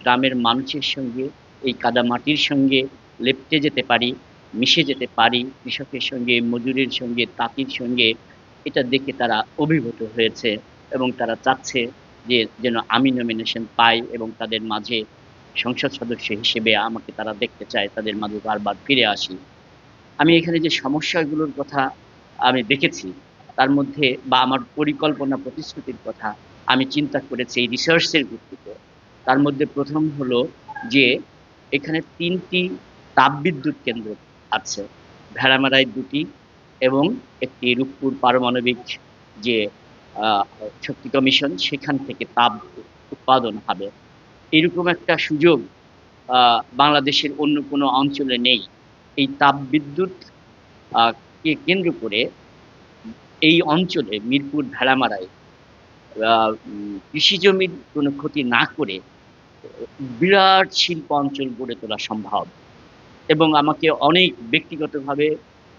গ্রামের মানুষের সঙ্গে, এই কাদামাটির সঙ্গে লেপ্টে যেতে পারি, মিশে যেতে পারি, কৃষকের সঙ্গে, মজুরের সঙ্গে, তাঁতির সঙ্গে, এটা দেখে তারা অভিভূত হয়েছে এবং তারা চাচ্ছে যে যেন আমি নমিনেশন পাই এবং তাদের মাঝে সংসদ সদস্য হিসেবে আমাকে তারা দেখতে চায়, তাদের মাঝে বারবার ফিরে আসি। আমি এখানে যে সমস্যাগুলোর কথা আমি দেখেছি, তার মধ্যে বা আমার পরিকল্পনা প্রতিশ্রুতির কথা আমি চিন্তা করেছি এই রিসার্চের ভিত্তিতে। তার মধ্যে ১ম হলো যে এখানে ৩ টি তাপবিদ্যুৎ কেন্দ্র আছে। ভেড়ামারায় ২ টি এবং একটি রূপপুর পারমাণবিক যে আ শক্তি কমিশন সেখান থেকে তাপ উৎপাদন হবে। এরকম একটা সুযোগ আ বাংলাদেশের অন্য কোনো অঞ্চলে নেই। এই তাপবিদ্যুৎ আ কে কেন্দ্র করে এই অঞ্চলে মিরপুর ভেড়ামারায় আ কৃষি জমির কোনো ক্ষতি না করে বিরাট শিল্প অঞ্চল গড়ে তোলা সম্ভব। এবং আমাকে অনেক ব্যক্তিগতভাবে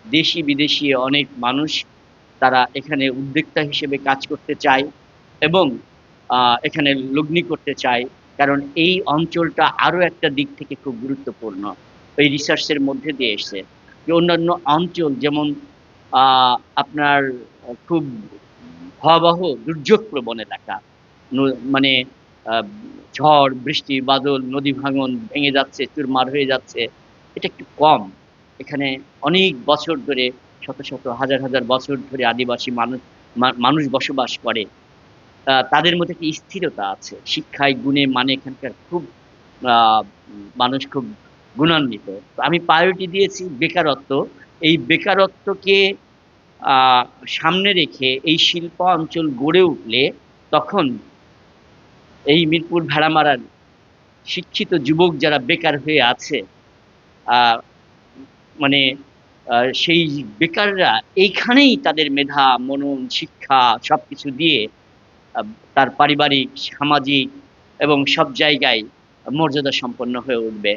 দেশি বিদেশি অনেক মানুষ তারা এখানে উদ্যোক্তা হিসেবে কাজ করতে চায় এবং এখানে লগ্নি করতে চায়। কারণ এই অঞ্চলটা আরো একটা দিক থেকে খুব গুরুত্বপূর্ণ। এই রিসার্চ এর মধ্যে দিয়ে এসছে। যে অন্যান্য অঞ্চল যেমন আ আপনার খুব ভয়াবহ দুর্যোগপ্রবণ এলাকা। ন মানে আ ঝড়, বৃষ্টি, বাদল, নদী ভাঙন ভেঙে যাচ্ছে, চুরমার হয়ে যাচ্ছে। এটা একটু কম। এখানে অনেক বছর ধরে শত, শত হাজার, হাজার বছর ধরে আদিবাসী মানুষ বসবাস করে। তাদের মধ্যে একটা স্থিরতা আছে। শিক্ষায়, গুণে, মানে এখানকার খুব আ মানুষ খুব গুণান্বিত। তো আমি প্রায়োরিটি দিয়েছি বেকারত্ব। এই বেকারত্বকে আ সামনে রেখে এই শিল্প অঞ্চল গড়ে উঠলে তখন এই মিরপুর ভেড়ামারার শিক্ষিত যুবক যারা বেকার হয়ে আছে, আ মানে সেই বেকাররা এইখানেই তাদের মেধা, মনন, শিক্ষা সবকিছু দিয়ে আ তার পারিবারিক, সামাজিক এবং সব জায়গায় মর্যাদা সম্পন্ন হয়ে উঠবে।